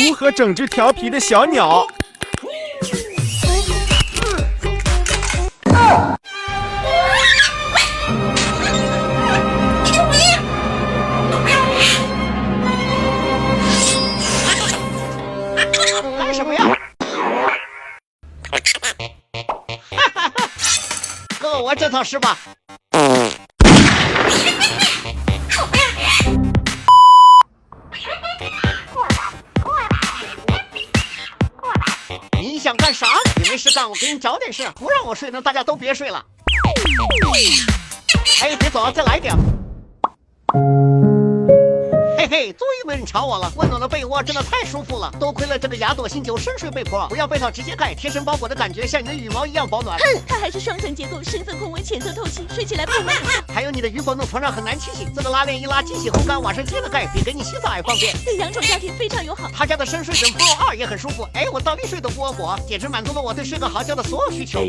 如何整治调皮的小鸟。干什么呀？够我这套是吧？你想干啥？你没事干，我给你找点事。不让我睡，那大家都别睡了。哎，别走啊，再来一点。嘿嘿，终于没人吵我了。温暖的被窝真的太舒服了，多亏了这个雅朵星球深睡被窝，不要被套直接盖，贴身包裹的感觉像你的羽毛一样保暖。哼，它还是双层结构，深色控温，浅色透气，睡起来不闷。还有你的云宝弄床上很难清洗，这个拉链一拉，机洗烘干，晚上接着盖，比给你洗澡还方便。对养宠家庭非常友好。他家的深睡枕 Pro 2也很舒服，哎，我倒立睡都不窝火，简直满足了我对睡个好觉的所有需求。